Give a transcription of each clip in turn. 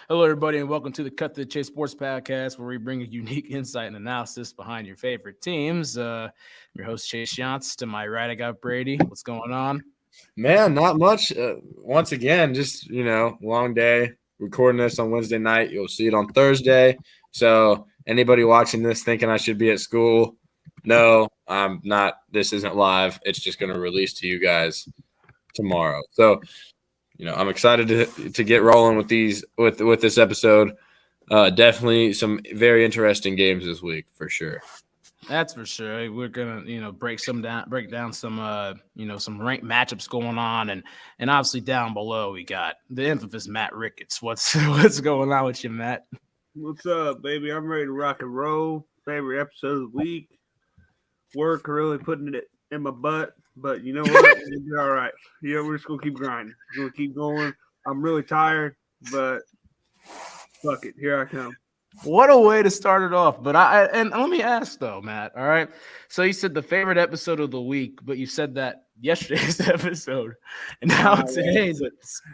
Hello, everybody, and welcome to the Cut to the Chase Sports Podcast, where we bring you unique insight and analysis behind your favorite teams. I'm your host, Chase Shantz. To my right, I got Brady. What's going on? Man, not much. Once again, just, long day. Recording this on Wednesday night. You'll see it on Thursday. So anybody watching this thinking I should be at school, no, I'm not. This isn't live. It's just going to release to you guys tomorrow. So, I'm excited to get rolling with with this episode. Definitely some very interesting games this week for sure. That's for sure. We're gonna, break down some, some ranked matchups going on, and obviously down below we got the infamous Matt Ricketts. What's going on with you, Matt? What's up, baby? I'm ready to rock and roll. Favorite episode of the week. Work really putting it in my butt, but you know what? It'll be all right. We're just gonna keep grinding. We're gonna keep going. I'm really tired, but fuck it. Here I come. What a way to start it off. But and let me ask though, Matt. All right. So you said the favorite episode of the week, but you said that yesterday's episode, and now today's.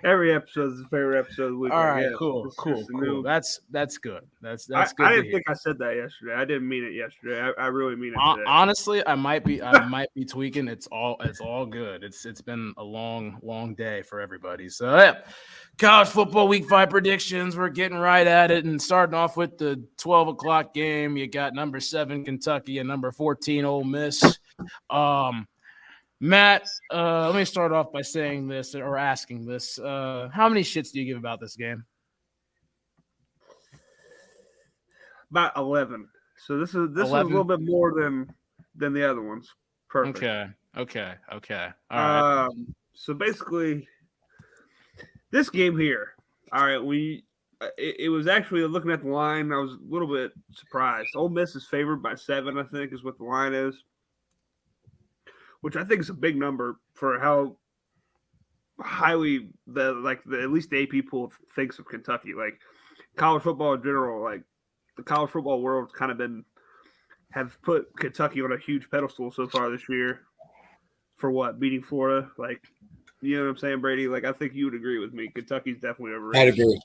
Every episode is the favorite episode of the week. All right, cool. That's good. That's good. I didn't think I said that yesterday. I didn't mean it yesterday. I really mean it today. Honestly, I might be tweaking. It's all good. It's been a long day for everybody. So yeah. College football week 5 predictions. We're getting right at it and starting off with the 12 o'clock game. You got number 7 Kentucky and number 14 Ole Miss. Matt, let me start off by saying this or asking this. How many shits do you give about this game? About 11. So this is a little bit more than the other ones. Perfect. Okay. All right. So basically, this game here, all right, it was actually looking at the line, I was a little bit surprised. Ole Miss is favored by 7, I think, is what the line is, which I think is a big number for how highly at least the AP pool thinks of Kentucky. Like college football in general, like the college football world have put Kentucky on a huge pedestal so far this year for what, beating Florida, like. You know what I'm saying, Brady? Like, I think you would agree with me. Kentucky's definitely overrated. I'd agree.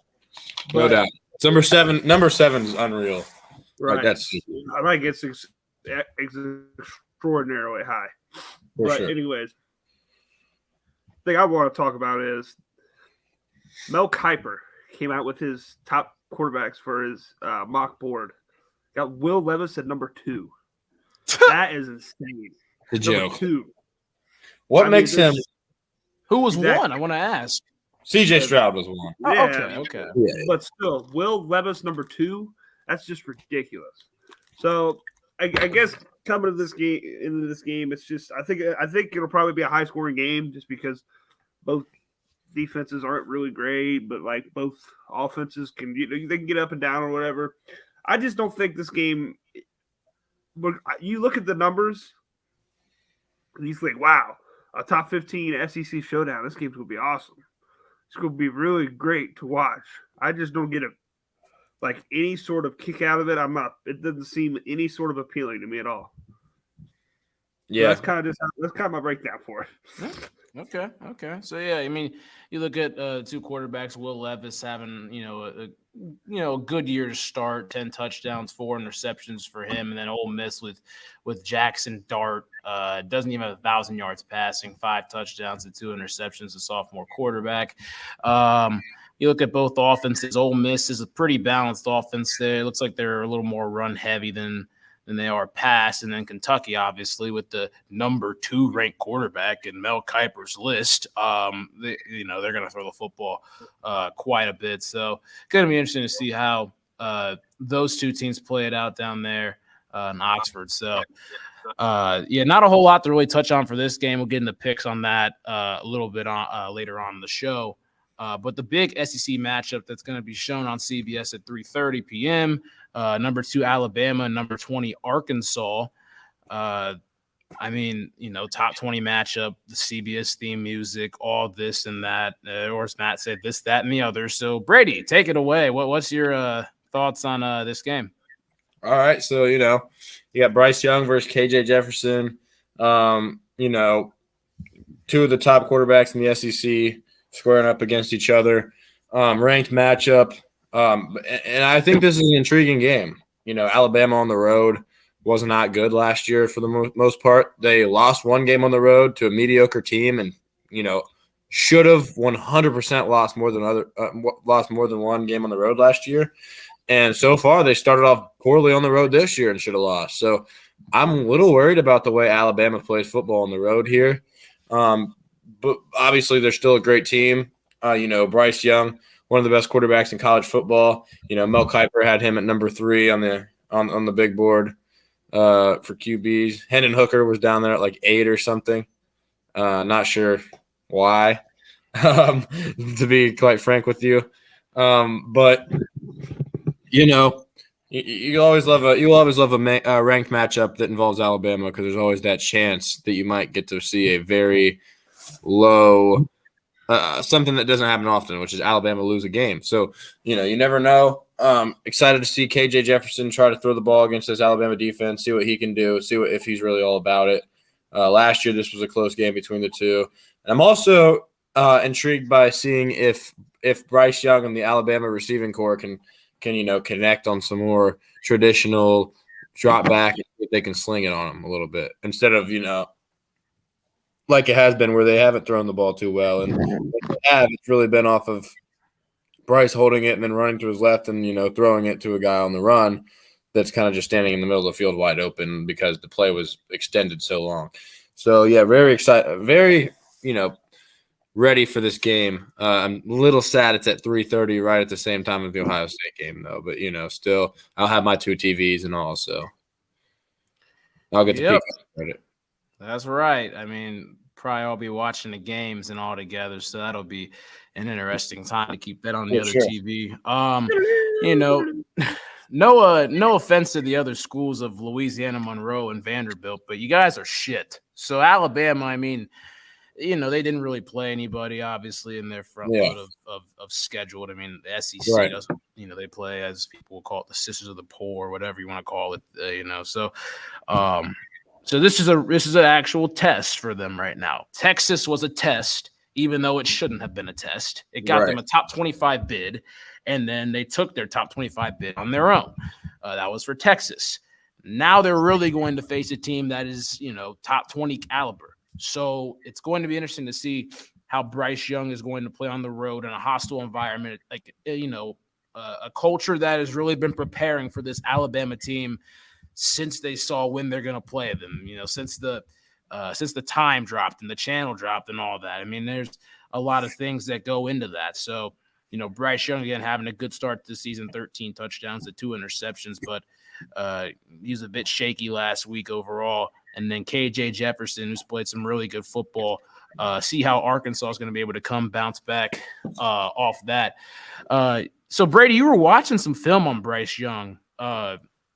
No doubt. Number seven is unreal. Right. I think it's extraordinarily high. But anyways, the thing I want to talk about is Mel Kiper came out with his top quarterbacks for his mock board. Got Will Levis at number 2. That is insane. The joke. 2. What makes him – Who was one? I want to ask. CJ Stroud was one. Okay. Yeah. But still, Will Levis number 2. That's just ridiculous. So I guess coming into this game, it's just I think it'll probably be a high scoring game just because both defenses aren't really great, but like both offenses they can get up and down or whatever. I just don't think this game. But you look at the numbers, and you think, wow. A top 15 SEC showdown. This game's going to be awesome. It's going to be really great to watch. I just don't get any sort of kick out of it. It doesn't seem any sort of appealing to me at all. Yeah. So that's kind of my breakdown for it. Okay. So yeah, I mean, you look at 2 quarterbacks, Will Levis having, a good year to start, 10 touchdowns, 4 interceptions for him, and then Ole Miss with Jackson Dart, doesn't even have 1,000 yards passing, 5 touchdowns and 2 interceptions, a sophomore quarterback. You look at both offenses. Ole Miss is a pretty balanced offense there. It looks like they're a little more run heavy than they are pass. And then Kentucky, obviously, with the number 2 ranked quarterback in Mel Kiper's list, they're going to throw the football quite a bit. So going to be interesting to see how those 2 teams play it out down there in Oxford. So, not a whole lot to really touch on for this game. We'll get into picks on that a little bit later on in the show. But the big SEC matchup that's going to be shown on CBS at 3:30 p.m., number 2 Alabama and number 20 Arkansas. Top 20 matchup, the CBS theme music, all this and that. Or as Matt said, this, that, and the other. So, Brady, take it away. What's your thoughts on this game? All right. So, you got Bryce Young versus KJ Jefferson. 2 of the top quarterbacks in the SEC squaring up against each other. Ranked matchup. And I think this is an intriguing game. Alabama on the road was not good last year for the most part. They lost one game on the road to a mediocre team, and should have 100% lost more than one game on the road last year. And so far, they started off poorly on the road this year and should have lost. So I'm a little worried about the way Alabama plays football on the road here. But obviously, they're still a great team. Bryce Young, one of the best quarterbacks in college football. Mel Kiper had him at number 3 on the big board for QBs. Hendon Hooker was down there at like 8 or something. Not sure why, to be quite frank with you. But you always love a ranked matchup that involves Alabama, because there's always that chance that you might get to see a very low something that doesn't happen often, which is Alabama lose a game. So you never know. Excited to see KJ Jefferson try to throw the ball against this Alabama defense, see what he can do, if he's really all about it. Last year, this was a close game between the two. And I'm also intrigued by seeing if Bryce Young and the Alabama receiving corps can connect on some more traditional drop back, and if they can sling it on them a little bit instead of like it has been where they haven't thrown the ball too well. And if they have, it's really been off of Bryce holding it and then running to his left and throwing it to a guy on the run that's kind of just standing in the middle of the field wide open because the play was extended so long. So yeah, very excited, very ready for this game. I'm a little sad it's at 3:30, right at the same time as the Ohio State game, though. But still, I'll have my 2 TVs and all, so I'll get to peek at it. That's right. I mean, probably I'll be watching the games and all together, so that'll be an interesting time to keep that on the other TV. No offense to the other schools of Louisiana Monroe and Vanderbilt, but you guys are shit. So Alabama, I mean, they didn't really play anybody, obviously, in their front load of scheduled. I mean, the SEC doesn't, they play, as people will call it, the Sisters of the Poor, or whatever you want to call it, So this is an actual test for them right now. Texas was a test, even though it shouldn't have been a test. It got them a top 25 bid, and then they took their top 25 bid on their own. That was for Texas. Now they're really going to face a team that is, top 20 caliber. So it's going to be interesting to see how Bryce Young is going to play on the road in a hostile environment, like a culture that has really been preparing for this Alabama team since they saw when they're going to play them. Since the time dropped and the channel dropped and all that. I mean, there's a lot of things that go into that. So Bryce Young again having a good start to the season, 13 touchdowns to 2 interceptions, but he was a bit shaky last week overall. And then KJ Jefferson, who's played some really good football. See how Arkansas is going to be able to bounce back off that. So Brady, you were watching some film on Bryce Young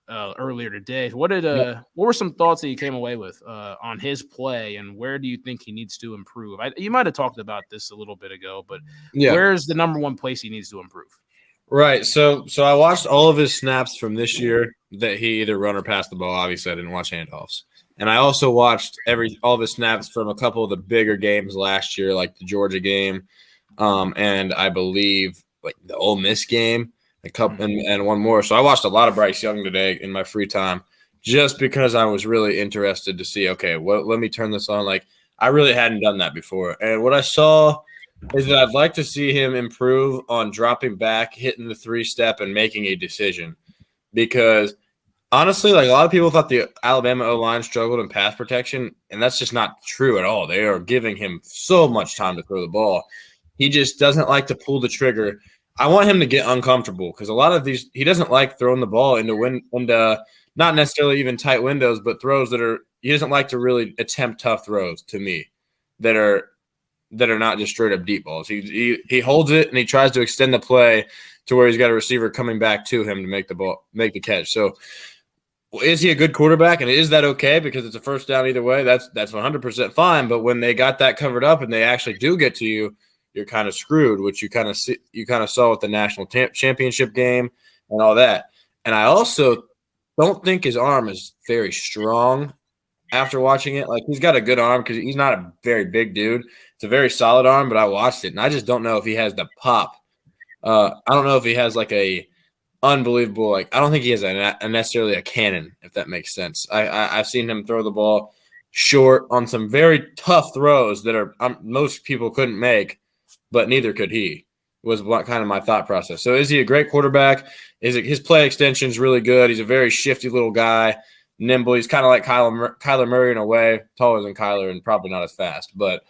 earlier today. What were some thoughts that you came away with on his play, and where do you think he needs to improve? You might have talked about this a little bit ago, but where's the number one place he needs to improve? Right. So I watched all of his snaps from this year that he either run or pass the ball. Obviously, I didn't watch handoffs. And I also watched all of his snaps from a couple of the bigger games last year, like the Georgia game, and I believe like the Ole Miss game, a couple and one more. So I watched a lot of Bryce Young today in my free time, just because I was really interested to see, okay, let me turn this on. Like, I really hadn't done that before. And what I saw is that I'd like to see him improve on dropping back, hitting the 3-step, and making a decision. Because honestly, like, a lot of people thought the Alabama O-line struggled in pass protection, and that's just not true at all. They are giving him so much time to throw the ball. He just doesn't like to pull the trigger. I want him to get uncomfortable, because a lot of these, he doesn't like throwing the ball into not necessarily even tight windows, but throws he doesn't like to really attempt tough throws, to me, that are not just straight up deep balls. He holds it and he tries to extend the play to where he's got a receiver coming back to him to make the catch. So is he a good quarterback, and is that okay because it's a first down either way? That's 100% fine. But when they got that covered up and they actually do get to you, you're kind of screwed, which you kind of saw with the national championship game and all that. And I also don't think his arm is very strong after watching it. Like, he's got a good arm because he's not a very big dude. It's a very solid arm, but I watched it, and I just don't know if he has the pop I don't know if he has like a unbelievable, like I don't think he has a necessarily a cannon, if that makes sense. I've seen him throw the ball short on some very tough throws that are most people couldn't make, but neither could he. Was what kind of my thought process. So is he a great quarterback? Is it his play extension is really good? He's a very shifty little guy, nimble. He's kind of like Kyler Murray in a way, taller than Kyler and probably not as fast. But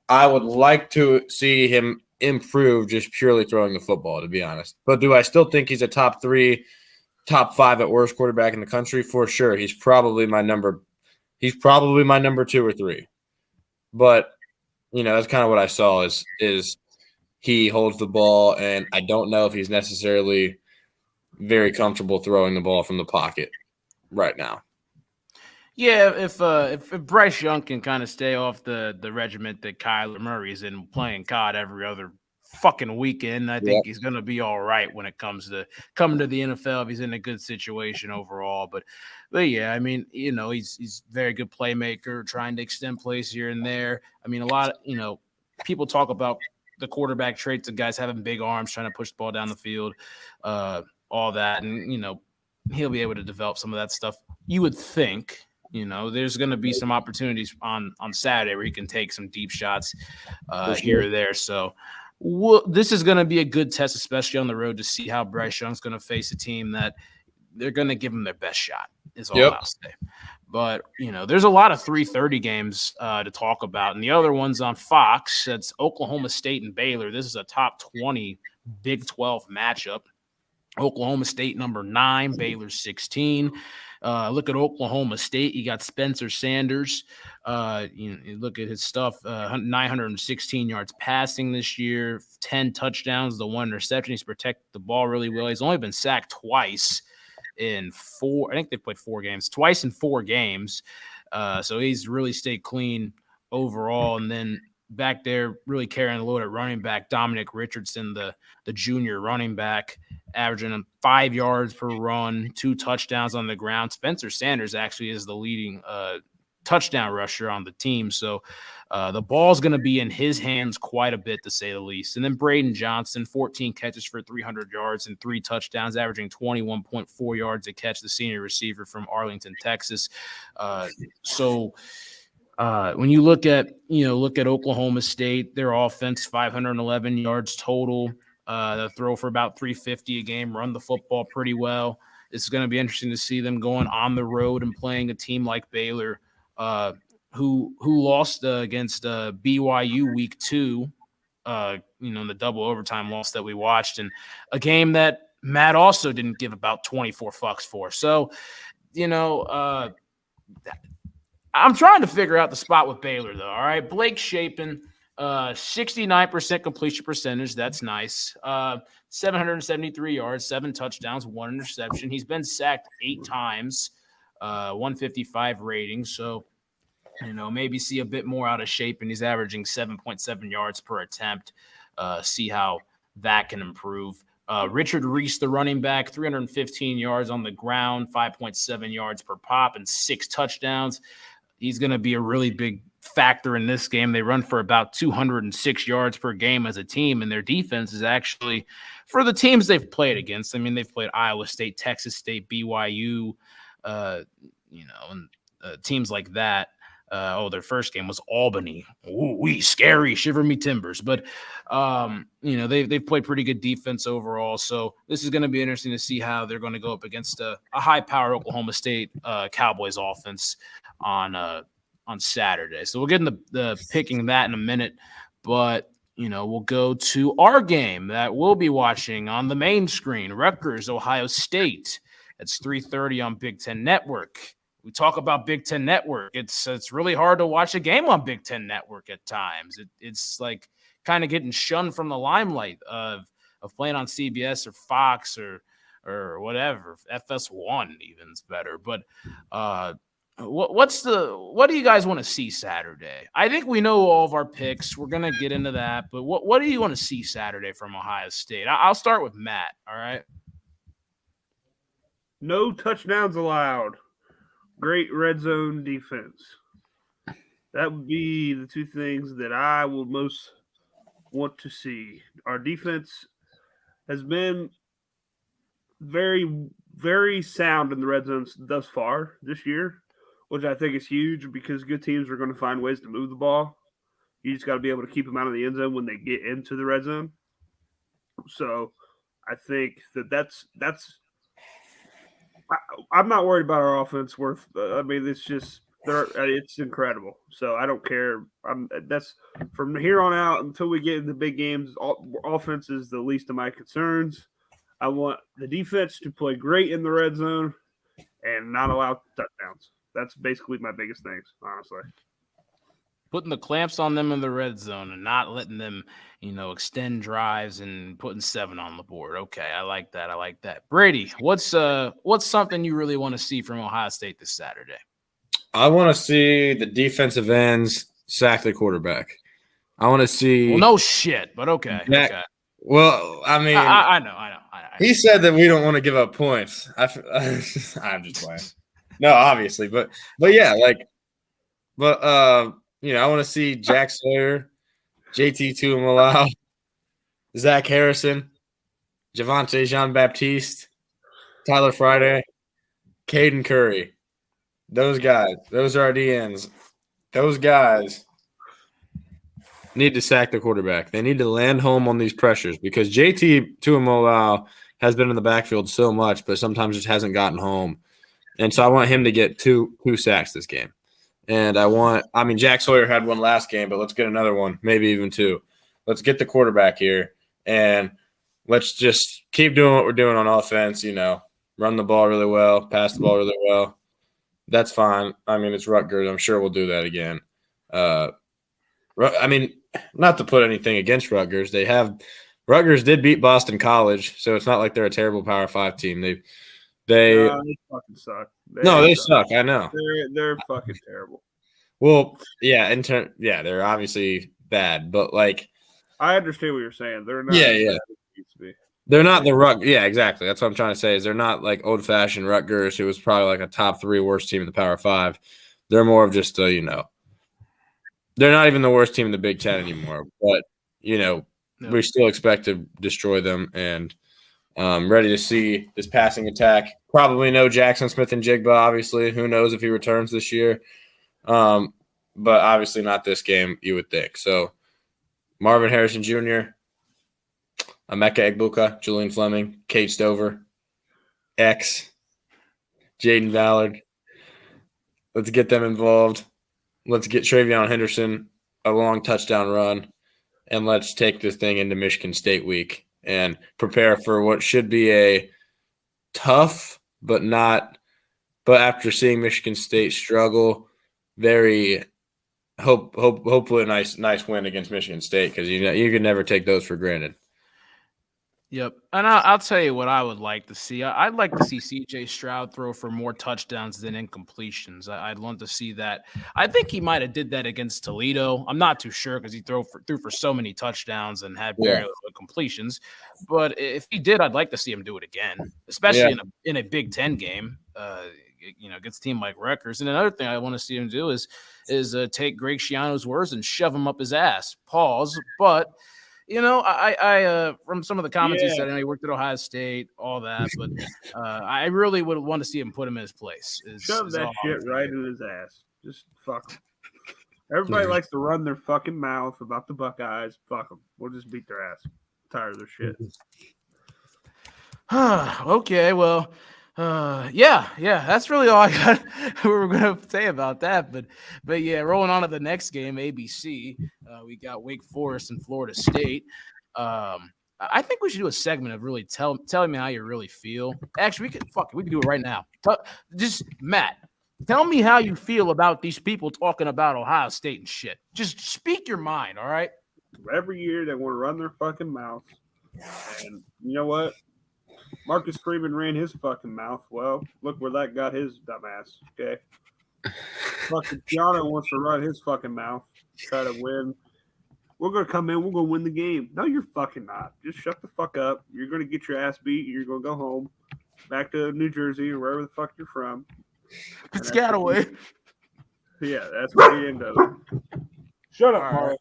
I would like to see him improve just purely throwing the football, to be honest. But do I still think he's a top 3, top 5 at worst quarterback in the country? For sure. He's probably my number 2 or 3. But, that's kind of what I saw is he holds the ball, and I don't know if he's necessarily very comfortable throwing the ball from the pocket right now. Yeah, if Bryce Young can kind of stay off the regiment that Kyler Murray's in, playing COD every other fucking weekend, I think he's gonna be all right when it comes to coming to the NFL if he's in a good situation overall. But yeah, I mean, he's very good playmaker, trying to extend plays here and there. I mean, a lot of people talk about the quarterback traits of guys having big arms, trying to push the ball down the field, all that, and he'll be able to develop some of that stuff. You would think. There's going to be some opportunities on Saturday where he can take some deep shots here or there. So this is going to be a good test, especially on the road, to see how Bryce Young's going to face a team that they're going to give him their best shot, is all I'll say. But, there's a lot of 3:30 games to talk about. And the other one's on Fox. That's Oklahoma State and Baylor. This is a top 20 Big 12 matchup. Oklahoma State number 9, Baylor 16. Look at Oklahoma State. You got Spencer Sanders. You look at his stuff. 916 yards passing this year, 10 touchdowns, the 1 interception. He's protected the ball really well. He's only been sacked twice in 4. I think they played 4 games. Twice in 4 games. So he's really stayed clean overall. And then back there, really carrying the load at running back, Dominic Richardson, the junior running back, averaging 5 yards per run, 2 touchdowns on the ground. Spencer Sanders actually is the leading touchdown rusher on the team. So the ball's going to be in his hands quite a bit, to say the least. And then Braden Johnson, 14 catches for 300 yards and 3 touchdowns, averaging 21.4 yards a catch, the senior receiver from Arlington, Texas. When you look at Oklahoma State, their offense, 511 yards total. They'll throw for about 350 a game, run the football pretty well. It's going to be interesting to see them going on the road and playing a team like Baylor, who lost against BYU week 2, in the double overtime loss that we watched, and a game that Matt also didn't give about 24 fucks for. So, I'm trying to figure out the spot with Baylor, though. All right, Blake Shapen, 69% completion percentage. That's nice. 773 yards, 7 touchdowns, 1 interception. He's been sacked 8 times, 155 rating. So, maybe see a bit more out of Shapen. He's averaging 7.7 yards per attempt. See how that can improve. Richard Reese, the running back, 315 yards on the ground, 5.7 yards per pop, and 6 touchdowns. He's going to be a really big factor in this game. They run for about 206 yards per game as a team, and their defense is actually, for the teams they've played against, I mean, they've played Iowa State, Texas State, BYU, and teams like that. Their first game was Albany. Ooh, scary, shiver me timbers. But, they've played pretty good defense overall. So this is going to be interesting to see how they're going to go up against a high-power Oklahoma State Cowboys offense on Saturday. So we'll get into the picking that in a minute. But, we'll go to our game that we'll be watching on the main screen, Rutgers, Ohio State. It's 3:30 on Big Ten Network. We talk about Big Ten Network. It's really hard to watch a game on Big Ten Network at times. It's like kind of getting shunned from the limelight of playing on CBS or Fox or whatever. FS1 even is better. But what do you guys want to see Saturday? I think we know all of our picks. We're gonna get into that. But what do you want to see Saturday from Ohio State? I'll start with Matt. All right. No touchdowns allowed. Great red zone defense. That would be the 2 things that I would most want to see. Our defense has been very, very sound in the red zone thus far this year, which I think is huge because good teams are going to find ways to move the ball. You just got to be able to keep them out of the end zone when they get into the red zone. So I think that's I'm not worried about our offense. It's incredible. So I don't care. That's from here on out until we get into big games. Offense is the least of my concerns. I want the defense to play great in the red zone and not allow touchdowns. That's basically my biggest things, honestly. Putting the clamps on them in the red zone and not letting them, extend drives and putting 7 on the board. Okay, I like that. Brady, what's something you really want to see from Ohio State this Saturday? I want to see the defensive ends sack the quarterback. I want to see. Well, no shit, but okay. Okay. Well, I mean, I know. He said that we don't want to give up points. I'm just playing. No, obviously, but yeah, I want to see Jack Sawyer, JT Tuimoloau, Zach Harrison, Javonte Jean-Baptiste, Tyler Friday, Caden Curry. Those guys, those are our DNs. Those guys need to sack the quarterback. They need to land home on these pressures because JT Tuimoloau has been in the backfield so much, but sometimes just hasn't gotten home. And so I want him to get two sacks this game. And Jack Sawyer had one last game, but let's get another one, maybe even 2. Let's get the quarterback here, and let's just keep doing what we're doing on offense, run the ball really well, pass the ball really well. That's fine. It's Rutgers. I'm sure we'll do that again. Not to put anything against Rutgers. Rutgers did beat Boston College, so it's not like they're a terrible Power 5 team. They fucking suck. They suck. I know. They're fucking terrible. Well, yeah, they're obviously bad, but I understand what you're saying. They're not. Yeah. They're not the Rutgers. Yeah, exactly. That's what I'm trying to say. Is they're not like old-fashioned Rutgers, who was probably like a top 3 worst team in the Power 5. They're more of just they're not even the worst team in the Big Ten anymore. But we still expect to destroy them, and ready to see this passing attack. Probably no Jackson Smith and Jigba, obviously. Who knows if he returns this year? But obviously not this game, you would think. So Marvin Harrison Jr., Emeka Egbuka, Julian Fleming, Kate Stover, X, Jaden Ballard. Let's get them involved. Let's get Travion Henderson a long touchdown run, and let's take this thing into Michigan State week and prepare for what should be a tough, but after seeing Michigan State struggle, very hopefully a nice win against Michigan State, because you can never take those for granted. Yep. And I'll tell you what I would like to see. I'd like to see C.J. Stroud throw for more touchdowns than incompletions. I'd love to see that. I think he might have did that against Toledo. I'm not too sure because he threw for so many touchdowns and had very little completions. But if he did, I'd like to see him do it again, especially in a Big Ten game. Against a team like Rutgers. And another thing I want to see him do is take Greg Schiano's words and shove him up his ass. Pause. But I from some of the comments he said, he worked at Ohio State, all that, but I really would want to see him put him in his place. Shove that shit right in his ass. Just fuck him. Everybody likes to run their fucking mouth about the Buckeyes. Fuck them. We'll just beat their ass. I'm tired of their shit. Okay, well, that's really all I got. We were going to say about that, but yeah, rolling on to the next game, ABC. We got Wake Forest and Florida State. I think we should do a segment of really telling me how you really feel. Actually, we can do it right now. Just Matt, tell me how you feel about these people talking about Ohio State and shit. Just speak your mind, all right? Every year they want to run their fucking mouth, and you know what? Marcus Freeman ran his fucking mouth. Well, look where that got his dumbass. Okay. Fucking Gianno wants to run his fucking mouth, try to win. We're going to come in. We're going to win the game. No, you're fucking not. Just shut the fuck up. You're going to get your ass beat. You're going to go home, back to New Jersey or wherever the fuck you're from. Piscataway. Yeah, that's where the end of it. Shut up, Carl.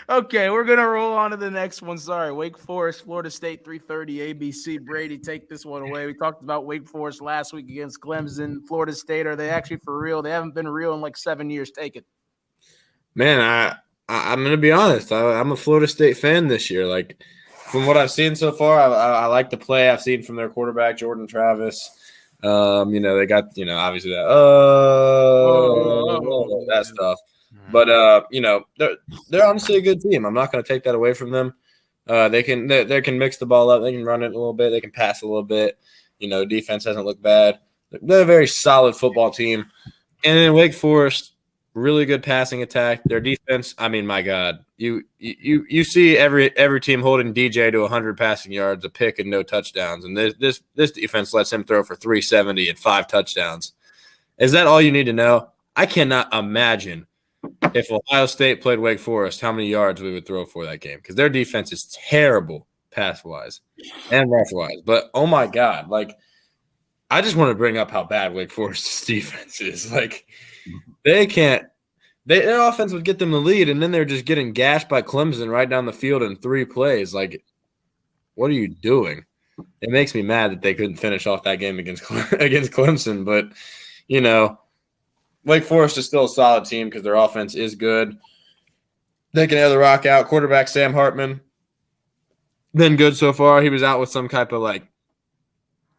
Okay, we're gonna roll on to the next one. Sorry, Wake Forest, Florida State, 3:30 ABC. Brady, take this one away. We talked about Wake Forest last week against Clemson. Florida State, are they actually for real? They haven't been real in like 7 years. Take it. Man, I'm gonna be honest. I'm a Florida State fan this year. Like from what I've seen so far, I like the play I've seen from their quarterback Jordan Travis. They got obviously that that stuff. But they're honestly a good team. I'm not going to take that away from them. They can mix the ball up. They can run it a little bit. They can pass a little bit. Defense hasn't looked bad. They're a very solid football team. And then Wake Forest, really good passing attack. Their defense, I mean, my God, you see every team holding DJ to 100 passing yards, a pick, and no touchdowns. And this defense lets him throw for 370 and 5 touchdowns. Is that all you need to know? I cannot imagine if Ohio State played Wake Forest, how many yards we would throw for that game, because their defense is terrible pass-wise and rush-wise. But, oh, my God, I just want to bring up how bad Wake Forest's defense is. Their offense would get them the lead, and then they're just getting gashed by Clemson right down the field in 3 plays. What are you doing? It makes me mad that they couldn't finish off that game against Clemson. But, Wake Forest is still a solid team because their offense is good. They can air the rock out. Quarterback Sam Hartman, been good so far. He was out with some type of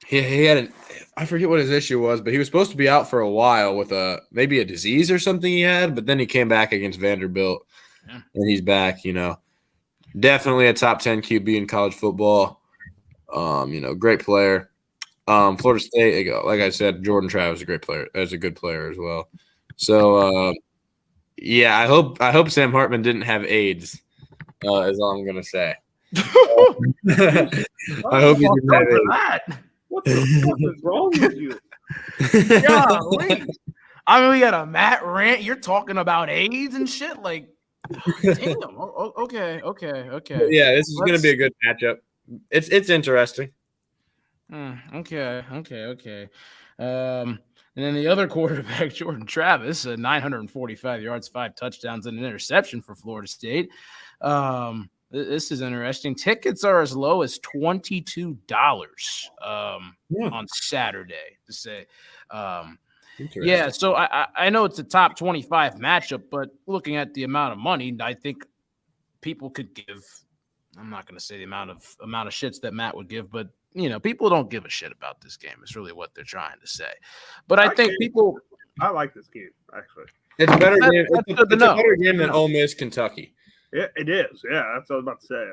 he had I forget what his issue was, but he was supposed to be out for a while with maybe a disease or something he had, but then he came back against Vanderbilt, and he's back. Definitely a top 10 QB in college football. Great player. Florida State, like I said, Jordan Travis is a great player. Is a good player as well. So, I hope Sam Hartman didn't have AIDS. Is all I'm gonna say. I hope he didn't have AIDS. What the fuck is wrong with you? Golly. I mean, we got a Matt rant. You're talking about AIDS and shit. Damn. Okay. Yeah, this is gonna be a good matchup. It's interesting. Okay. And then the other quarterback, Jordan Travis, 945 yards, 5 touchdowns, and an interception for Florida State. This is interesting. Tickets are as low as $22 on Saturday to say. So I know it's a top 25 matchup, but looking at the amount of money, I think people could give. I'm not going to say the amount of shits that Matt would give, but people don't give a shit about this game. It's really what they're trying to say. But I think people. I like this game actually. It's a better game. It's a better game than Ole Miss, Kentucky. Yeah, it is. Yeah, that's what I was about to say.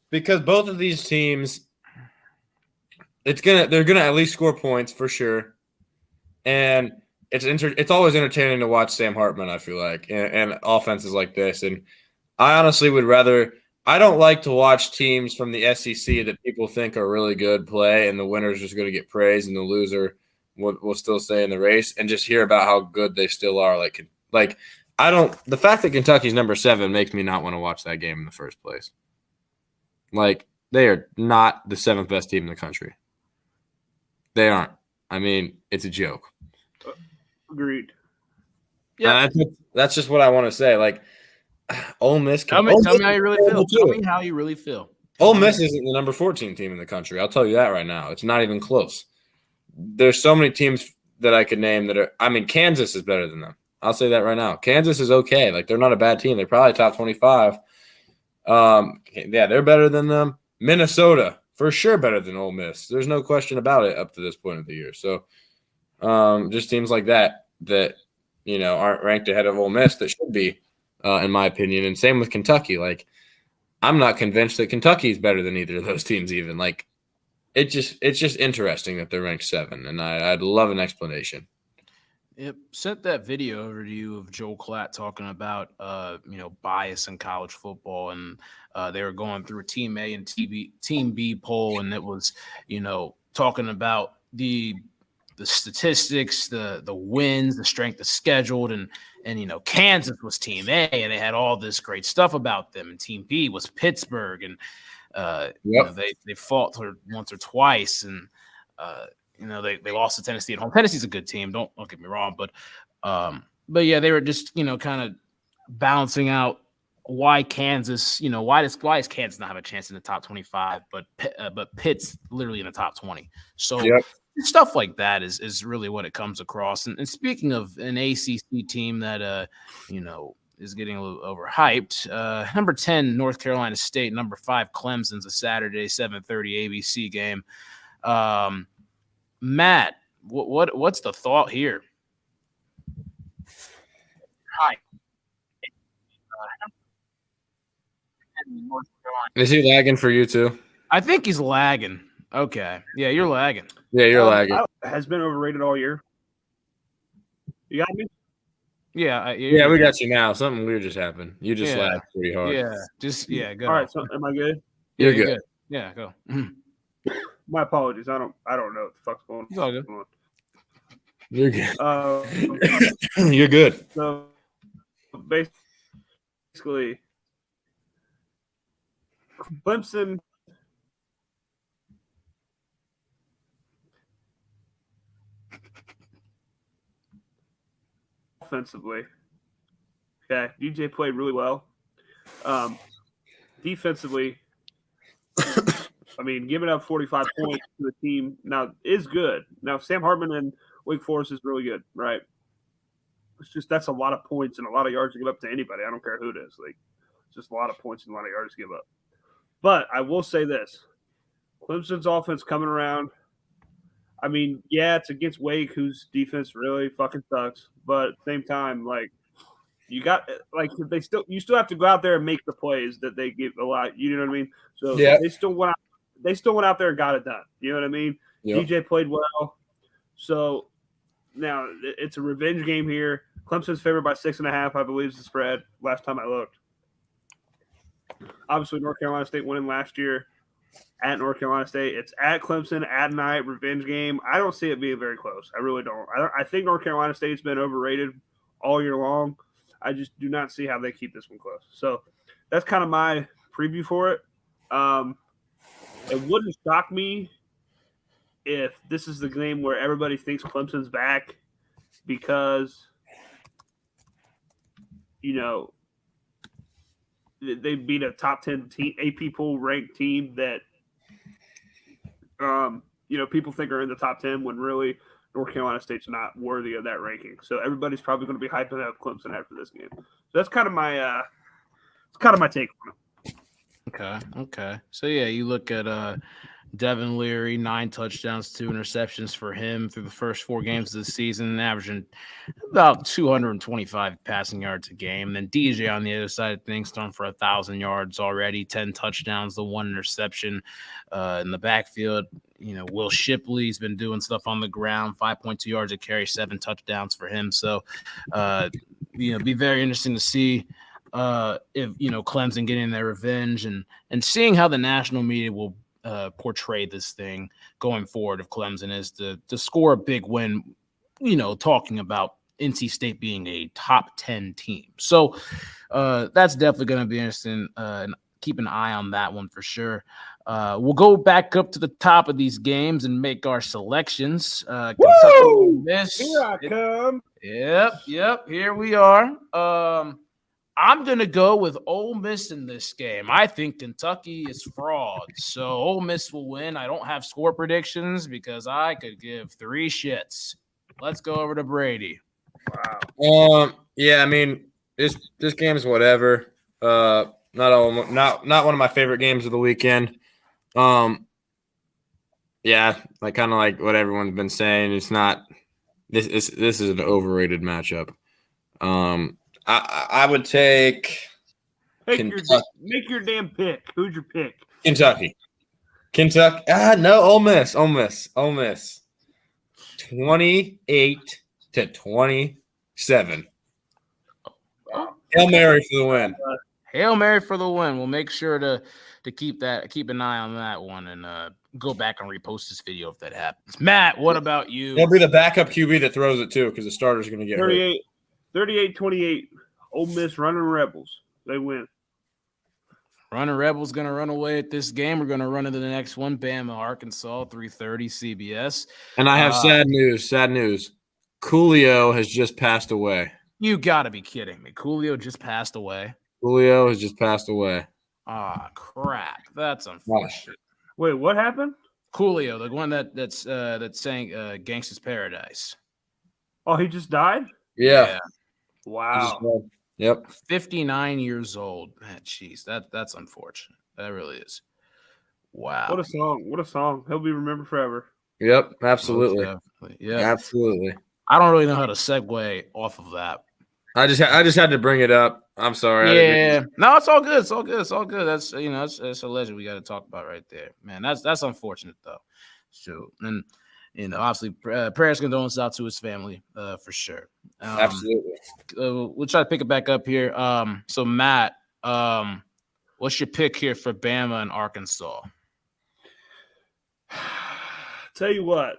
Because both of these teams, they're gonna at least score points for sure, and it's always entertaining to watch Sam Hartman. I feel like and offenses like this, and I honestly would rather. I don't like to watch teams from the SEC that people think are really good play, and the winner's just going to get praised, and the loser will still stay in the race, and just hear about how good they still are. The fact that Kentucky's number 7 makes me not want to watch that game in the first place. They are not the 7th best team in the country. They aren't. I mean, it's a joke. Agreed. Yeah, that's just what I want to say. Ole Miss. Tell me how you really feel. Tell me how you really feel. Ole Miss isn't the number 14 team in the country. I'll tell you that right now. It's not even close. There's so many teams that I could name that are. I mean, Kansas is better than them. I'll say that right now. Kansas is okay. They're not a bad team. They're probably top 25. They're better than them. Minnesota, for sure, better than Ole Miss. There's no question about it up to this point of the year. So, just teams like that aren't ranked ahead of Ole Miss that should be. In my opinion, and same with Kentucky. I'm not convinced that Kentucky is better than either of those teams. Even it's just interesting that they're ranked 7, and I'd love an explanation. Yep, sent that video over to you of Joel Klatt talking about bias in college football, and they were going through a Team A and Team B poll, and it was talking about the statistics, the wins, the strength of scheduled, and Kansas was Team A, and they had all this great stuff about them. And Team B was Pittsburgh, and they fought once or twice, and they lost to Tennessee at home. Tennessee's a good team. Don't get me wrong, but yeah, they were just kind of balancing out why Kansas, why does Kansas not have a chance in the top 25, but Pitt's literally in the top 20. So stuff like that is really what it comes across. And speaking of an ACC team that is getting a little overhyped, number 10 North Carolina State, number 5 Clemson's a Saturday 7:30 ABC game. Matt, what's the thought here? Hi. Is he lagging for you too? I think he's lagging. Okay. Yeah, you're lagging. Yeah, you're lagging. Has been overrated all year. You got me? Yeah. Yeah, we got you now. Something weird just happened. You just lagged pretty hard. Yeah. Go. All right. So am I good? You're good. Yeah, go. My apologies. I don't know what the fuck's going on. It's all good. You're good. You're good. So basically, Clemson offensively. Okay, DJ played really well. Defensively, I mean, giving up 45 points to the team now is good. Now, Sam Hartman and Wake Forest is really good, right? It's just that's a lot of points and a lot of yards to give up to anybody. I don't care who it is. Like, it's just a lot of points and a lot of yards to give up. But I will say this. Clemson's offense coming around. I mean, yeah, it's against Wake, whose defense really fucking sucks. But at the same time, like, you still have to go out there and make the plays that they give a lot. You know what I mean? So they still went out there and got it done. You know what I mean? Yep. DJ played well. So now it's a revenge game here. Clemson's favored by 6.5, I believe, is the spread. Last time I looked. Obviously, North Carolina State winning last year at North Carolina State. It's at Clemson at night, revenge game. I don't see it being very close. I really don't. I think North Carolina State's been overrated all year long. I just do not see how they keep this one close. So that's kind of my preview for it. It wouldn't shock me if this is the game where everybody thinks Clemson's back because, they beat a top 10 team, AP poll ranked team that, people think are in the top 10 when really North Carolina State's not worthy of that ranking. So everybody's probably going to be hyping up Clemson after this game. So that's kind of my, take on it. Okay. So yeah, you look at Devin Leary, 9 touchdowns, 2 interceptions for him through the first 4 games of the season, averaging about 225 passing yards a game. Then DJ on the other side of things, thrown for 1,000 yards already, 10 touchdowns, the 1 interception in the backfield. Will Shipley's been doing stuff on the ground, 5.2 yards a carry, 7 touchdowns for him. So, be very interesting to see if Clemson getting their revenge and seeing how the national media will portray this thing going forward if Clemson is to score a big win, talking about NC State being a top 10 team. So that's definitely going to be interesting and keep an eye on that one for sure. We'll go back up to the top of these games and make our selections. Woo! Here I come. Yep. Here we are. I'm going to go with Ole Miss in this game. I think Kentucky is fraud. So Ole Miss will win. I don't have score predictions because I could give 3 shits. Let's go over to Brady. Wow. Yeah, I mean, this game is whatever. Not one of my favorite games of the weekend. Yeah, kind of like what everyone's been saying. It's not this is an overrated matchup. I would take make your damn pick. Who's your pick? Kentucky. No, Ole Miss. 28-27. Hail Mary for the win. Hail Mary for the win. We'll make sure to keep an eye on that one and go back and repost this video if that happens. Matt, what about you? It'll be the backup QB that throws it too because the starter's going to get 38-28. Ole Miss running Rebels. They win. Running Rebels going to run away at this game. We're going to run into the next one. Bama, Arkansas, 3:30 CBS. And I have sad news. Coolio has just passed away. You got to be kidding me. Coolio just passed away. Julio has just passed away. Ah, crap. That's Wow. unfortunate. Wait, what happened? Coolio, the one that sang Gangsta's Paradise. Oh, he just died? Yeah. Wow. Yep. 59 years old. Man, jeez, that's unfortunate. That really is. Wow. What a song. What a song. He'll be remembered forever. Yep. Absolutely. Yeah. Absolutely. I don't really know how to segue off of that. I just had to bring it up. I'm sorry. Yeah. No, it's all good. It's all good. It's all good. That's it's a legend we got to talk about right there. Man, that's unfortunate though. So, and obviously prayers condolences out to his family for sure. Absolutely. We'll try to pick it back up here. So Matt, what's your pick here for Bama and Arkansas? Tell you what,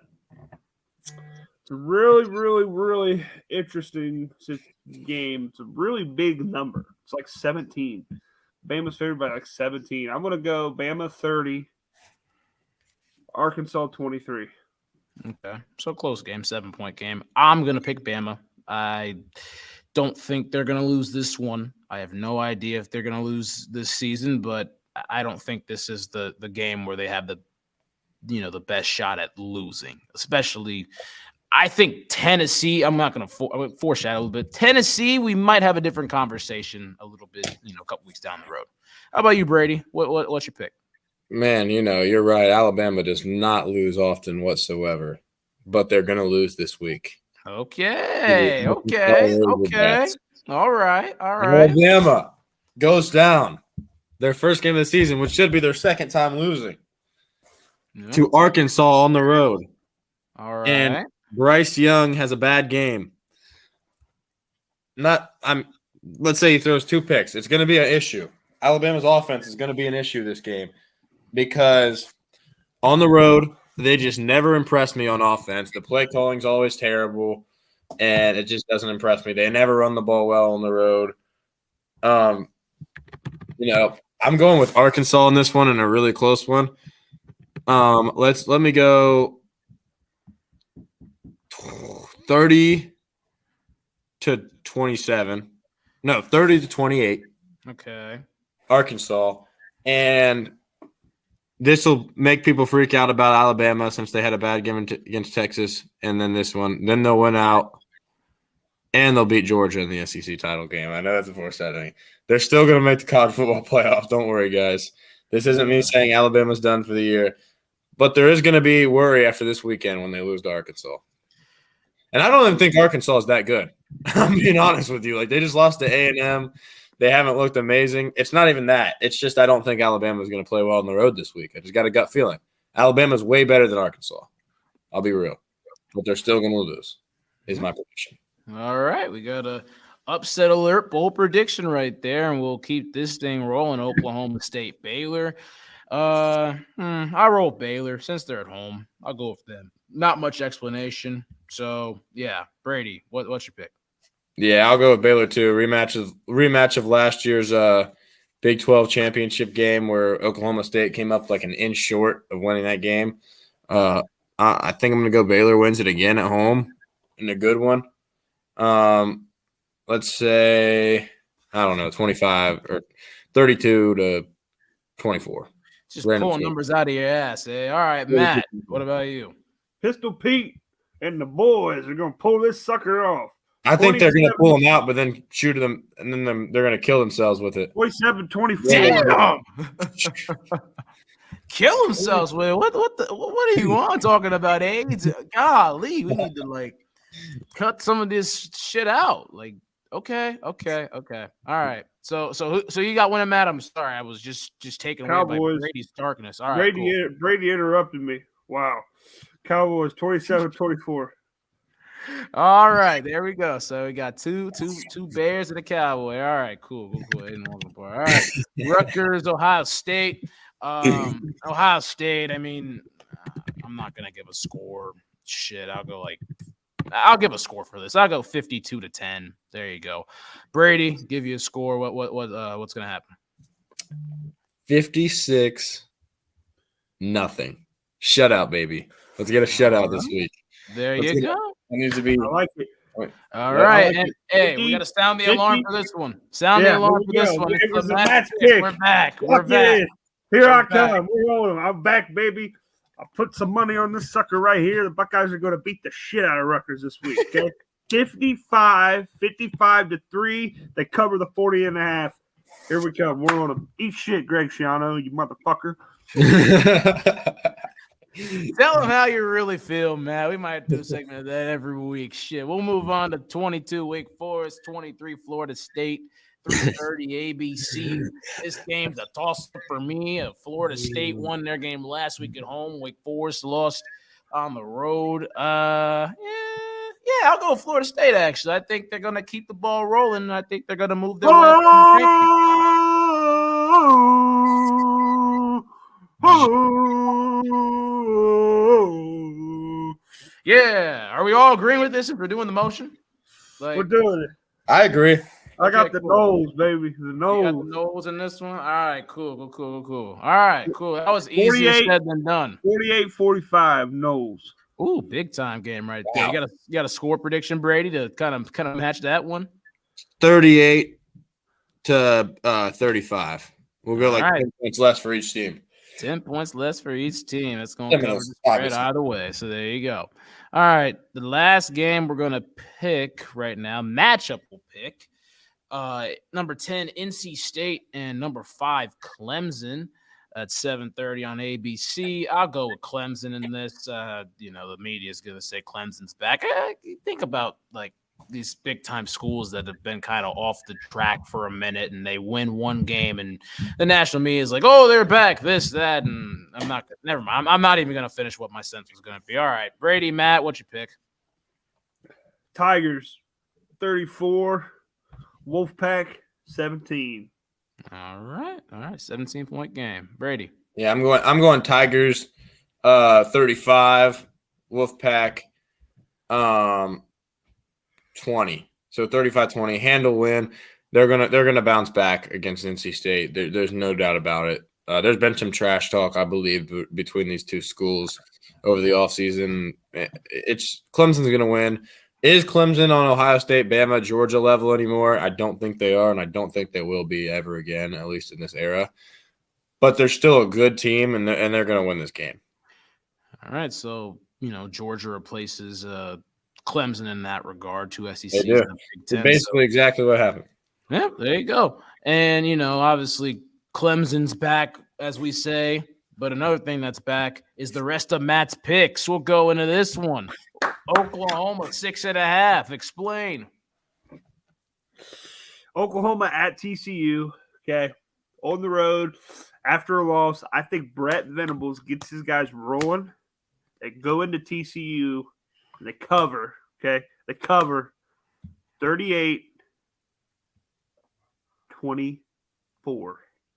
it's a really, really, really interesting game. It's a really big number. It's like 17. Bama's favored by like 17. I'm going to go Bama 30, Arkansas 23. Okay, so close game, 7-point game. I'm going to pick Bama. I don't think they're going to lose this one. I have no idea if they're going to lose this season, but I don't think this is the game where they have the best shot at losing, especially I think Tennessee, I'm not going to foreshadow a little bit. Tennessee, we might have a different conversation a little bit, a couple weeks down the road. How about you, Brady? What's your pick? Man, you're right. Alabama does not lose often whatsoever, but they're going to lose this week. Okay. All right. Alabama goes down. Their first game of the season, which should be their second time losing, to Arkansas on the road. All right. And Bryce Young has a bad game. Let's say he throws 2 picks. It's going to be an issue. Alabama's offense is going to be an issue this game because on the road, they just never impress me on offense. The play calling's always terrible, and it just doesn't impress me. They never run the ball well on the road. I'm going with Arkansas in this one in a really close one. Let me go 30 to 27. No, 30 to 28. Okay. Arkansas. And this will make people freak out about Alabama since they had a bad game against Texas. And then this one. Then they'll win out. And they'll beat Georgia in the SEC title game. I know that's a foreshadowing. They're still going to make the college football playoff. Don't worry, guys. This isn't me saying Alabama's done for the year. But there is going to be worry after this weekend when they lose to Arkansas. And I don't even think Arkansas is that good. I'm being honest with you. Like, they just lost to A&M. They haven't looked amazing. It's not even that. It's just I don't think Alabama is going to play well on the road this week. I just got a gut feeling. Alabama's way better than Arkansas. I'll be real. But they're still going to lose, is my prediction. All right. We got a upset alert, bold prediction right there, and we'll keep this thing rolling. Oklahoma State, Baylor. I roll Baylor since they're at home. I'll go with them. Not much explanation. So, yeah, Brady, what's your pick? Yeah, I'll go with Baylor too. Rematch of last year's Big 12 championship game where Oklahoma State came up like an inch short of winning that game. I think I'm going to go Baylor wins it again at home in a good one. Let's say, I don't know, 25 or 32 to 24. Just pulling numbers out of your ass. Eh? All right, Matt, what about you? Pistol Pete and the boys are going to pull this sucker off. I think they're going to pull them out, but then shoot them, and then they're going to kill themselves with it. 27-24. Damn! Kill themselves with it. What are you on talking about, AIDS? Golly, we need to cut some of this shit out. Okay. All right. So you got one, Matt. I'm sorry, I was just taken away by Brady's darkness. All right. Brady interrupted me. Wow. Cowboys 27-24. All right, there we go. So we got two Bears and a Cowboy. All right, cool. We'll go ahead and all right. Rutgers, Ohio State. Ohio State. I mean, I'm not gonna give a score. Shit, I'll give a score for this. I'll go 52-10. There you go. Brady, give you a score. What's gonna happen? 56-0. Shutout, baby. Let's get a shutout this week. There you go. It needs to be. I like it. All Yeah, right. like And it. hey, we got to sound the alarm 50. for this one. Sound the Yeah, alarm here for we this go. one. It It's was the a match match pick. pick. We're back. We're Lock it back. in. Here We're I back. come. We're rolling. I'm back, baby. I put some money on this sucker right here. The Buckeyes are going to beat the shit out of Rutgers this week. Okay, 55 to 3. They cover the 40.5. Here we come. We're on them. Eat shit, Greg Schiano, you motherfucker. Tell them how you really feel, man. We might do a segment of that every week. Shit. We'll move on to 22 Wake Forest, 23 Florida State, 3:30 ABC. This game's a toss-up for me. Florida State won their game last week at home. Wake Forest lost on the road. Yeah, I'll go Florida State, actually. I think they're going to keep the ball rolling. I think they're going to move their way up in the rankings. Yeah. Are we all agreeing with this if we're doing the motion? We're doing it. I agree. I got Okay, the cool. nose, baby. The You got the nose. nose in this one? All right, cool. All right, cool. That was easier said than done. 48-45 nose. Ooh, big time game right there. You got a score prediction, Brady, to kind of match that one? 38 to 35. We'll go like 10 points less for each team. 10 points less for each team. That's going to cover the spread obviously. either way. So there you go. All right, the last game we're going to pick right now, matchup we'll pick. Number 10, NC State, and number 5, Clemson at 7:30 on ABC. I'll go with Clemson in this. The media is going to say Clemson's back. Think about like these big time schools that have been kind of off the track for a minute, and they win one game, and the national media is like, "Oh, they're back." This, that, and never mind. I'm not even going to finish what my sentence was going to be. All right, Brady, Matt, what you pick? Tigers 34. Wolfpack 17. All right, 17-point game. Brady. Yeah, I'm going Tigers 35, Wolfpack 20. So 35-20, handle win. They're gonna bounce back against NC State. There's no doubt about it. There's been some trash talk, I believe, between these two schools over the offseason. It's Clemson's gonna win. Is Clemson on Ohio State, Bama, Georgia level anymore? I don't think they are, and I don't think they will be ever again, at least in this era. But they're still a good team, and they're going to win this game. All right, so Georgia replaces Clemson in that regard. Two SECs. They do. Basically, exactly what happened. Yeah, there you go. And obviously Clemson's back, as we say. But another thing that's back is the rest of Matt's picks. We'll go into this one. Oklahoma 6.5. Explain. Oklahoma at TCU. Okay. On the road after a loss. I think Brett Venables gets his guys rolling. They go into TCU and they cover. Okay. They cover 38-24.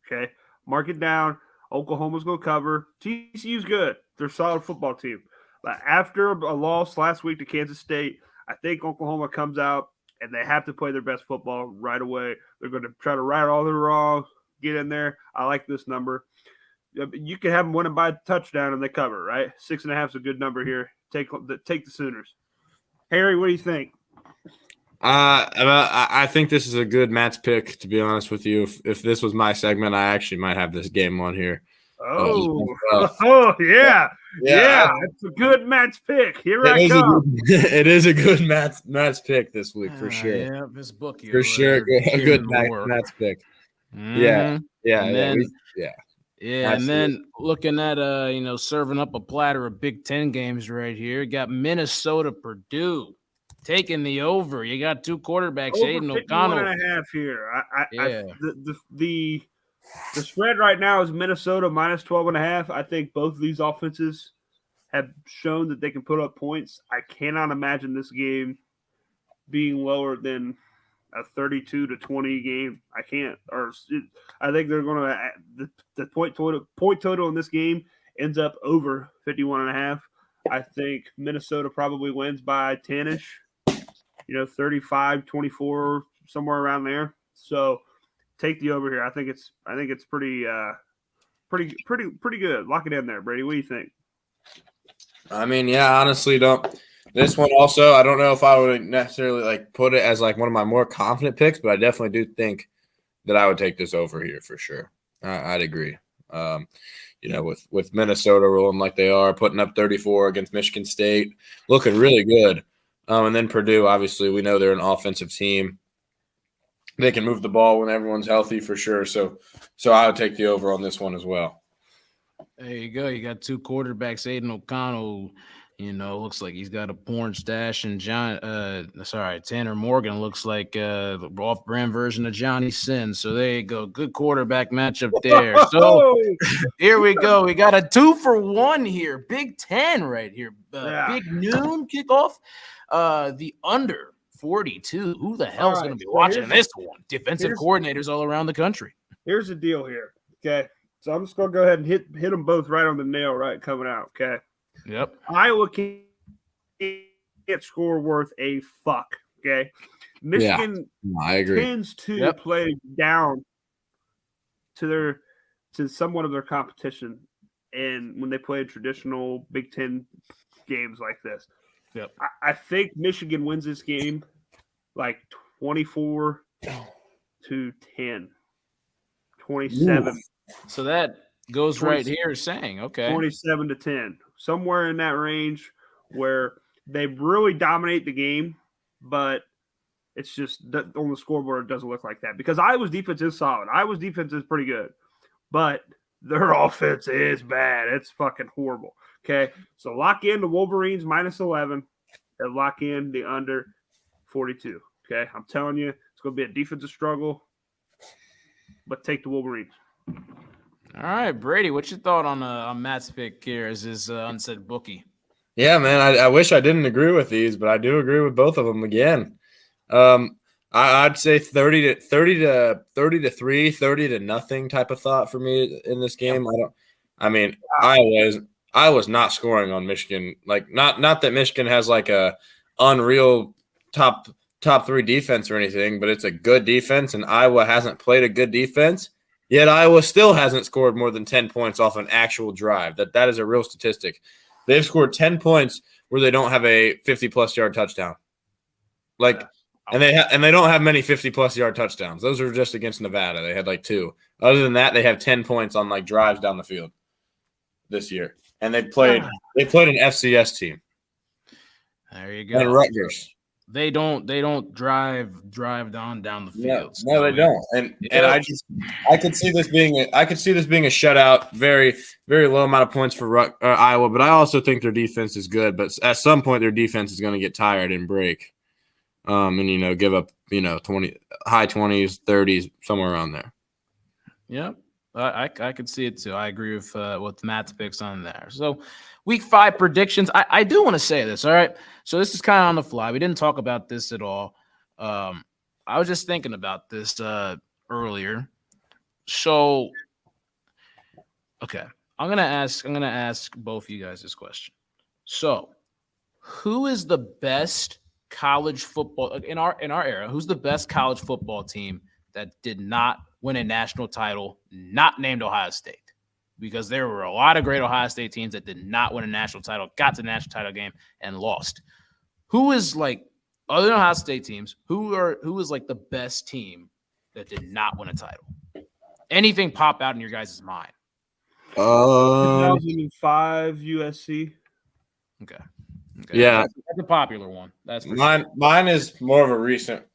Okay. Mark it down. Oklahoma's going to cover. TCU's good. They're a solid football team. But after a loss last week to Kansas State, I think Oklahoma comes out and they have to play their best football right away. They're going to try to right all their wrongs, get in there. I like this number. You can have them winning by a touchdown and they cover, right? 6.5 is a good number here. Take the Sooners. Harry, what do you think? I think this is a good Matt's pick, to be honest with you. If this was my segment, I actually might have this game on here. Yeah. It's a good Matt's pick. Here I come. It is a good Matt's pick this week for sure. Yeah, this book here. For sure, a good Matt's pick. Mm-hmm. Yeah. And then looking at serving up a platter of Big Ten games right here. You got Minnesota, Purdue taking the over. You got two quarterbacks, Aiden O'Connell. 51.5 here. The spread right now is Minnesota minus 12.5. I think both of these offenses have shown that they can put up points. I cannot imagine this game being lower than a 32-20 game. I can't. I think they're going to the point total in this game ends up over 51.5. I think Minnesota probably wins by 10-ish. 35-24, somewhere around there. So take the over here. I think it's pretty good. Lock it in there, Brady. What do you think? I mean, yeah, honestly, don't This one also, I don't know if I would necessarily like put it as like one of my more confident picks, but I definitely do think that I would take this over here for sure. I'd agree. With Minnesota rolling like they are, putting up 34 against Michigan State, looking really good. And then Purdue, obviously, we know they're an offensive team. They can move the ball when everyone's healthy for sure. So I would take the over on this one as well. There you go. You got two quarterbacks, Aiden O'Connell. Looks like he's got a porn stash, and Tanner Morgan looks like the off-brand version of Johnny Sin. So there you go. Good quarterback matchup there. So here we go. We got a 2-for-1 here. Big Ten right here. Big noon kickoff. The under 42. Who the hell is going to be watching this one? Defensive coordinators all around the country. Here's the deal here. Okay. So I'm just going to go ahead and hit them both right on the nail right coming out. Okay. Yep. Iowa can't score worth a fuck. Okay. Michigan I agree. tends to play down to somewhat of their competition, and when they play traditional Big Ten games like this. Yep. I think Michigan wins this game like 24-10, 27. Ooh. So that goes right here saying, 27-10, somewhere in that range where they really dominate the game, but it's just on the scoreboard it doesn't look like that because Iowa's defense is solid. Iowa's defense is pretty good, but their offense is bad. It's fucking horrible. Okay, so lock in the Wolverines -11 and lock in the under 42. Okay, I'm telling you, it's going to be a defensive struggle, but take the Wolverines. All right, Brady, what's your thought on Matt's pick here as his unsaid bookie? Yeah, man, I wish I didn't agree with these, but I do agree with both of them again. I'd say 30 to 3, 30-0 type of thought for me in this game. I was not scoring on Michigan. Like not that Michigan has like a unreal top 3 defense or anything, but it's a good defense, and Iowa hasn't played a good defense. Yet Iowa still hasn't scored more than 10 points off an actual drive. That is a real statistic. They've scored 10 points where they don't have a 50-plus yard touchdown. And they don't have many 50-plus yard touchdowns. Those are just against Nevada. They had like 2. Other than that, they have 10 points on like drives down the field this year. And they played an FCS team. There you go. And Rutgers. They don't drive down the field. No, they don't. And I could see this being a shutout, very, very low amount of points for Iowa, but I also think their defense is good, but at some point their defense is going to get tired and break. And give up, 20 high 20s, 30s, somewhere around there. Yep. I could see it too. I agree with Matt's picks on there. So week 5 predictions. I do want to say this. All right. So this is kind of on the fly. We didn't talk about this at all. I was just thinking about this earlier. So, okay. I'm gonna ask both of you guys this question. So, who is the best college football in our era? Who's the best college football team that did not win a national title, not named Ohio State? Because there were a lot of great Ohio State teams that did not win a national title, got to the national title game, and lost. Who is like, other than Ohio State teams, who is like the best team that did not win a title? Anything pop out in your guys' mind? 2005 USC. Okay. Yeah, that's a popular one. That's for mine. Sure. Mine is more of a recent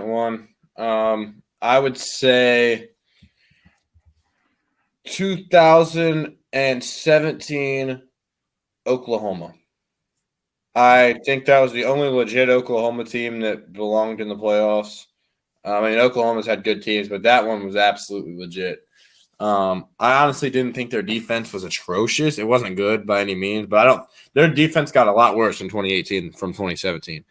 one. I would say 2017 Oklahoma. I think that was the only legit Oklahoma team that belonged in the playoffs. Oklahoma's had good teams, but that one was absolutely legit. I honestly didn't think their defense was atrocious. It wasn't good by any means, but their defense got a lot worse in 2018 from 2017.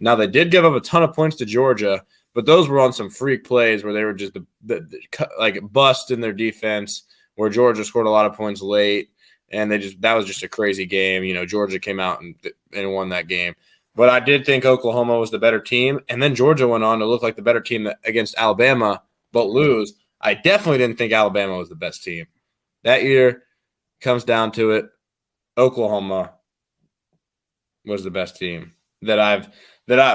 Now, they did give up a ton of points to Georgia, but those were on some freak plays where they were just like bust in their defense, where Georgia scored a lot of points late, and that was just a crazy game. Georgia came out and won that game. But I did think Oklahoma was the better team, and then Georgia went on to look like the better team against Alabama, but lose. I definitely didn't think Alabama was the best team. That year, comes down to it, Oklahoma was the best team that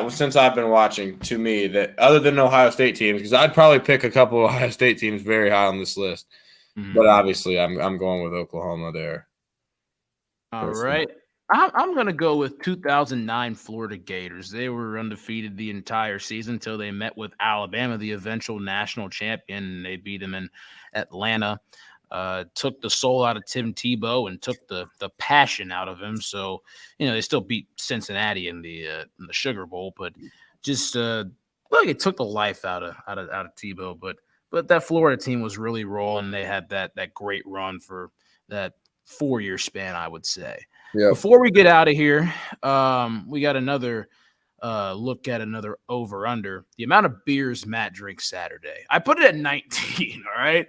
since I've been watching. To me, that other than Ohio State teams, because I'd probably pick a couple of Ohio State teams very high on this list, but obviously I'm going with Oklahoma there. All right. I'm going to go with 2009 Florida Gators. They were undefeated the entire season until they met with Alabama, the eventual national champion, and they beat them in Atlanta. Took the soul out of Tim Tebow and took the passion out of him. So, they still beat Cincinnati in the Sugar Bowl, but just it took the life out of Tebow. But that Florida team was really rolling. They had that great run for that 4-year span, I would say. Yep. Before we get out of here, we got another look at another over-under. The amount of beers Matt drinks Saturday. I put it at 19, all right?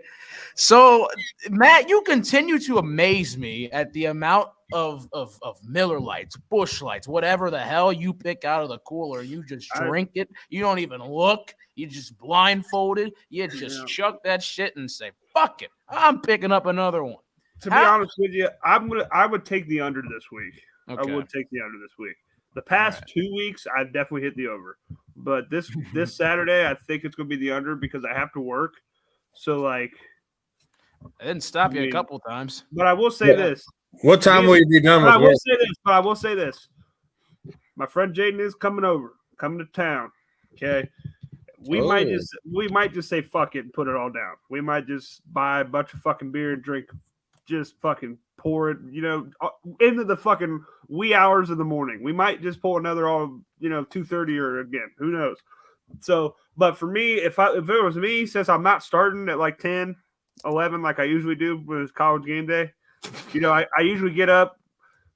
So, Matt, you continue to amaze me at the amount of Miller Lights, Busch Lights, whatever the hell you pick out of the cooler. You just drink it. You don't even look. You just blindfolded. You just chuck that shit and say, fuck it. I'm picking up another one. To be honest with you, I would take the under this week. Okay. I would take the under this week. The past 2 weeks, I've definitely hit the over. But this Saturday, I think it's going to be the under because I have to work. So, I didn't stop you a couple times. But I will say this. What time will you be done with work? I will say this. My friend Jaden is coming to town. Okay. We might just say fuck it and put it all down. We might just buy a bunch of fucking beer and drink, just fucking pour it, into the fucking wee hours of the morning. We might just pull another 2:30 or again, who knows? So, but for me, if it was me, since I'm not starting at 10, 11 like I usually do when it's college game day, I usually get up,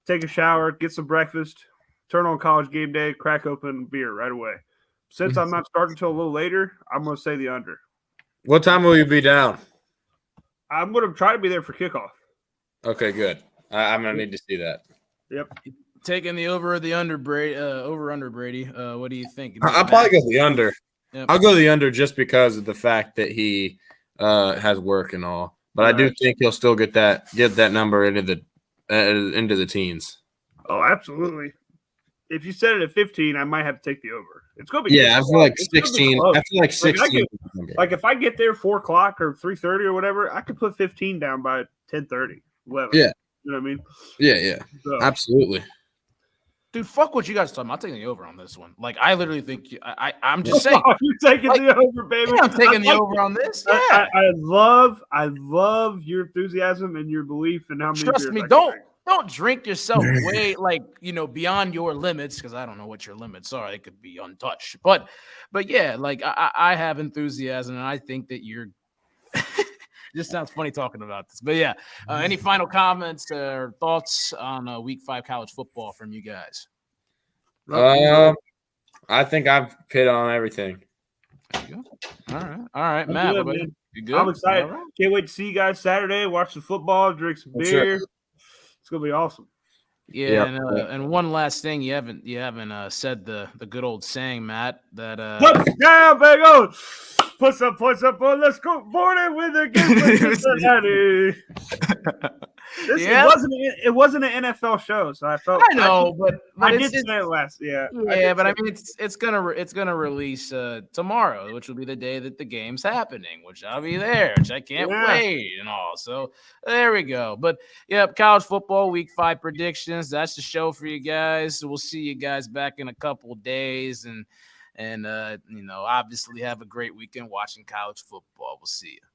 take a shower, get some breakfast, turn on college game day, crack open beer right away. Since I'm not starting until a little later, I'm going to say the under. What time will you be down? I'm going to try to be there for kickoff. Okay, good. I'm going to need to see that. Yep. Taking the over or the under, Brady. Brady. What do you think? I'll probably go the under. Yep. I'll go the under just because of the fact that he has work and all. But I do think he'll still get that number into the teens. Oh, absolutely. If you set it at 15, I might have to take the over. It's going to be. Yeah, I feel like 16. I feel like 16. If I get there 4 o'clock or 3:30 or whatever, I could put 15 down by 10:30, 11. Yeah. You know what I mean? Yeah. So. Absolutely. Dude, fuck what you guys are talking about. I'm taking the over on this one. I literally think I'm just saying. You're taking the over, baby. Yeah, I'm taking the over on this. Yeah. I love your enthusiasm and your belief in how many. Trust me, don't drink yourself way beyond your limits, because I don't know what your limits are. They could be untouched. But yeah, I have enthusiasm, and I think that you're. Just sounds funny talking about this, but yeah. Any final comments or thoughts on Week 5 college football from you guys? I think I've hit on everything. All right, Matt. Good, you good? I'm excited. Right. Can't wait to see you guys Saturday. Watch some football, drink some beer. Sure. It's gonna be awesome. Yeah, and one last thing, you haven't said the good old saying, Matt, that touchdown, Bengals! Put some points up on. Let's go morning with against Cincinnati. It wasn't an NFL show, so I felt. I know, but I did say it last. Yeah, but I mean, it's gonna release tomorrow, which will be the day that the game's happening, which I'll be there, which I can't wait and all. So there we go. But college football Week 5 predictions. That's the show for you guys. So we'll see you guys back in a couple of days, and obviously have a great weekend watching college football. We'll see you.